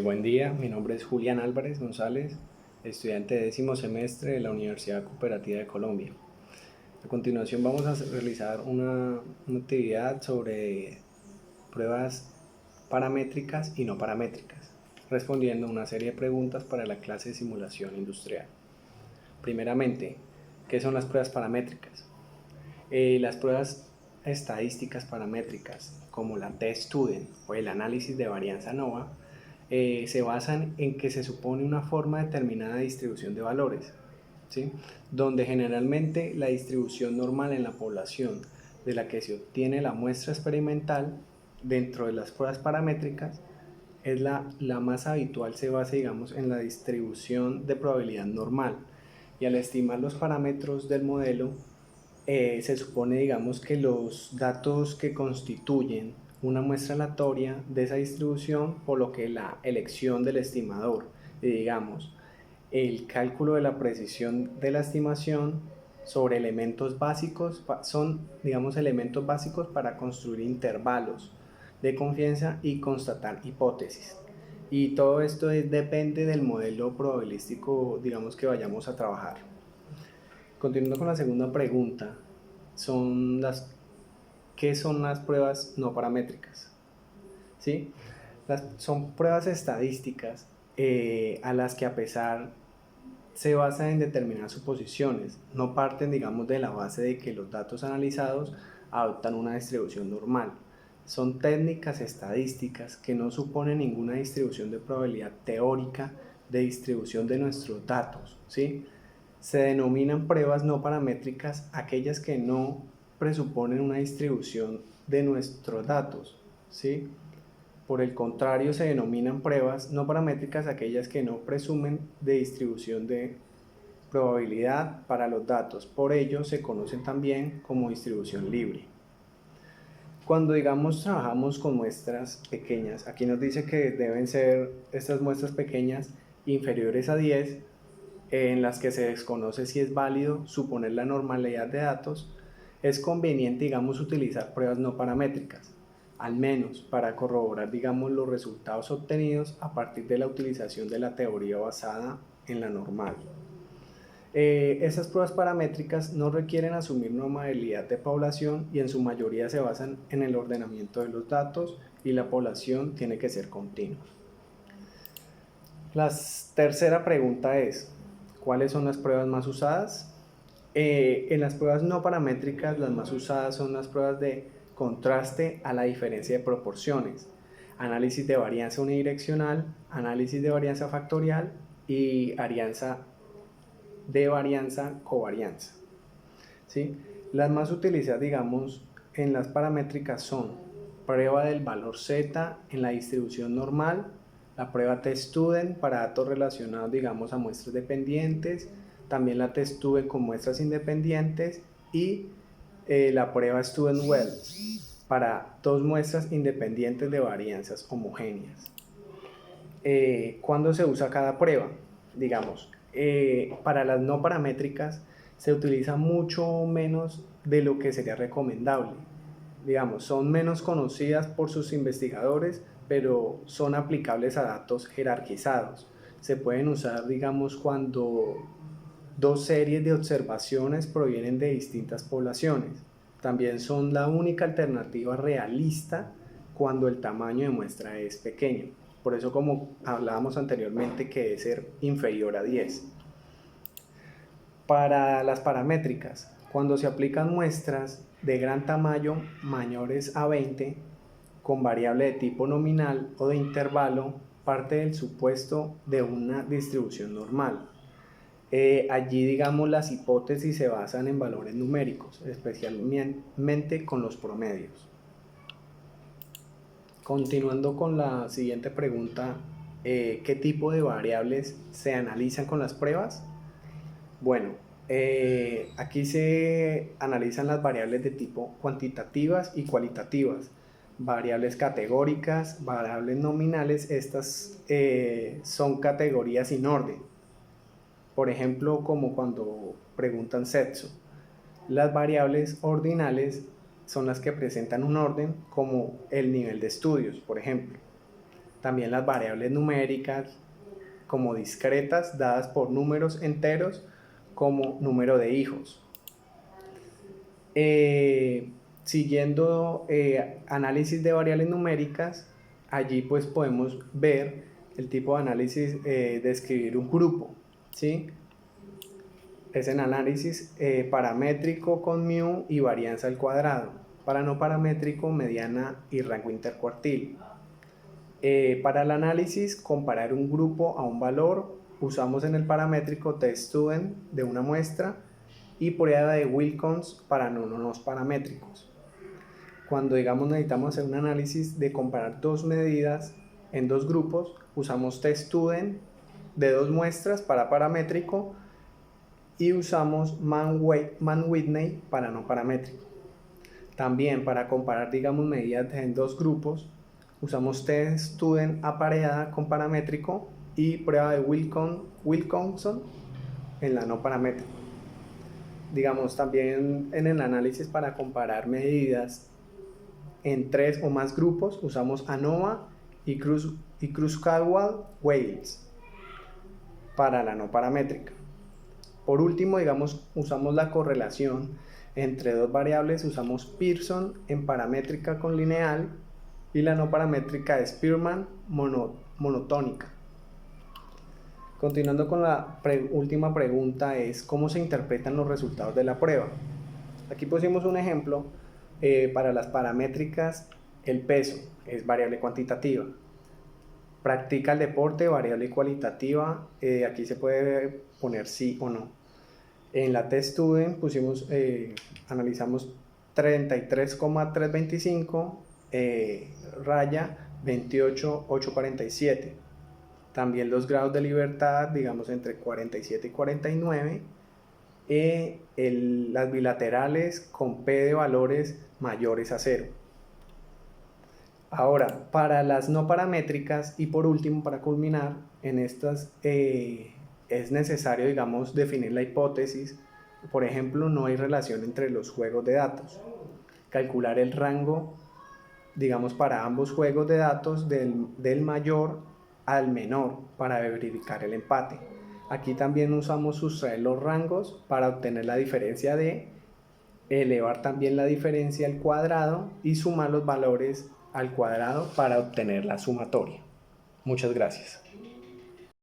Buen día, mi nombre es Julián Álvarez González, estudiante de décimo semestre de la Universidad Cooperativa de Colombia. A continuación vamos a realizar una actividad sobre pruebas paramétricas y no paramétricas, respondiendo a una serie de preguntas para la clase de simulación industrial. Primeramente, ¿qué son las pruebas paramétricas? Las pruebas estadísticas paramétricas, como la T-Student o el análisis de varianza ANOVA, se basan en que se supone una forma determinada de distribución de valores, ¿sí? Donde generalmente la distribución normal en la población de la que se obtiene la muestra experimental dentro de las pruebas paramétricas es la más habitual, se basa, digamos, en la distribución de probabilidad normal. Y al estimar los parámetros del modelo, se supone, digamos, que los datos que constituyen una muestra aleatoria de esa distribución, por lo que la elección del estimador y, digamos, el cálculo de la precisión de la estimación sobre elementos básicos son, digamos, elementos básicos para construir intervalos de confianza y constatar hipótesis. Y todo esto depende del modelo probabilístico, digamos, que vayamos a trabajar. Continuando con la segunda pregunta, son las, ¿qué son las pruebas no paramétricas? ¿Sí? Son pruebas estadísticas a las que, a pesar, se basan en determinadas suposiciones, no parten, digamos, de la base de que los datos analizados adoptan una distribución normal. Son técnicas estadísticas que no suponen ninguna distribución de probabilidad teórica de distribución de nuestros datos, ¿sí? Se denominan pruebas no paramétricas aquellas que no presuponen una distribución de nuestros datos, ¿sí? Por el contrario, se denominan pruebas no paramétricas aquellas que no presumen de distribución de probabilidad para los datos. Por ello, se conocen también como distribución libre. Cuando, digamos, trabajamos con muestras pequeñas, aquí nos dice que deben ser estas muestras pequeñas inferiores a 10, en las que se desconoce si es válido suponer la normalidad de datos, es conveniente, digamos, utilizar pruebas no paramétricas, al menos para corroborar, digamos, los resultados obtenidos a partir de la utilización de la teoría basada en la normal. Esas pruebas paramétricas no requieren asumir normalidad de población y en su mayoría se basan en el ordenamiento de los datos, y la población tiene que ser continua. La tercera pregunta es, ¿cuáles son las pruebas más usadas? En las pruebas no paramétricas, las más usadas son las pruebas de contraste a la diferencia de proporciones, análisis de varianza unidireccional, análisis de varianza factorial y alianza de varianza covarianza, ¿sí? Las más utilizadas, digamos, en las paramétricas son prueba del valor Z en la distribución normal, la prueba T-Student para datos relacionados, digamos, a muestras dependientes, también la T-Student con muestras independientes y la prueba Student-Well para dos muestras independientes de varianzas homogéneas. ¿Cuándo se usa cada prueba? Digamos, para las no paramétricas se utiliza mucho menos de lo que sería recomendable. Digamos, son menos conocidas por sus investigadores, pero son aplicables a datos jerarquizados. Se pueden usar, digamos, cuando dos series de observaciones provienen de distintas poblaciones. También son la única alternativa realista cuando el tamaño de muestra es pequeño. Por eso, como hablábamos anteriormente, que debe ser inferior a 10. Para las paramétricas, cuando se aplican muestras de gran tamaño mayores a 20, con variable de tipo nominal o de intervalo, parte del supuesto de una distribución normal. Allí, digamos, las hipótesis se basan en valores numéricos, especialmente con los promedios. Continuando con la siguiente pregunta, ¿qué tipo de variables se analizan con las pruebas? Bueno, aquí se analizan las variables de tipo cuantitativas y cualitativas, variables categóricas, variables nominales. Estas son categorías sin orden, por ejemplo, como cuando preguntan sexo. Las variables ordinales son las que presentan un orden, como el nivel de estudios, por ejemplo. También las variables numéricas como discretas dadas por números enteros como número de hijos. Siguiendo análisis de variables numéricas, allí pues podemos ver el tipo de análisis de escribir un grupo, ¿sí? Es el análisis paramétrico con mu y varianza al cuadrado, para no paramétrico, mediana y rango intercuartil. Para el análisis, comparar un grupo a un valor, usamos en el paramétrico test-student de una muestra y prueba de Wilcox para no paramétricos. Cuando digamos necesitamos hacer un análisis de comparar dos medidas en dos grupos, usamos test-student de dos muestras para paramétrico y usamos Mann-Whitney para no paramétrico. También para comparar digamos medidas en dos grupos, usamos test-student apareada con paramétrico y prueba de Wilcoxon en la no paramétrico. Digamos, también en el análisis para comparar medidas en 3 o más grupos, usamos ANOVA y Kruskal-Wallis para la no paramétrica. Por último, digamos, usamos la correlación entre dos variables, usamos Pearson en paramétrica con lineal y la no paramétrica es Spearman monotónica. Continuando con la última pregunta es ¿cómo se interpretan los resultados de la prueba? Aquí pusimos un ejemplo para las paramétricas. El peso es variable cuantitativa. Practica el deporte, variable cualitativa. Aquí se puede poner sí o no. En la test student analizamos 33,325 raya 28,847. También los grados de libertad, digamos entre 47 y 49. Las bilaterales con P de valores mayores a 0. Ahora, para las no paramétricas y por último, para culminar, en estas es necesario, digamos, definir la hipótesis. Por ejemplo, no hay relación entre los juegos de datos. Calcular el rango, digamos, para ambos juegos de datos del mayor al menor para verificar el empate. Aquí también usamos sustraer los rangos para obtener la diferencia de, elevar también la diferencia al cuadrado y sumar los valores al cuadrado para obtener la sumatoria. Muchas gracias.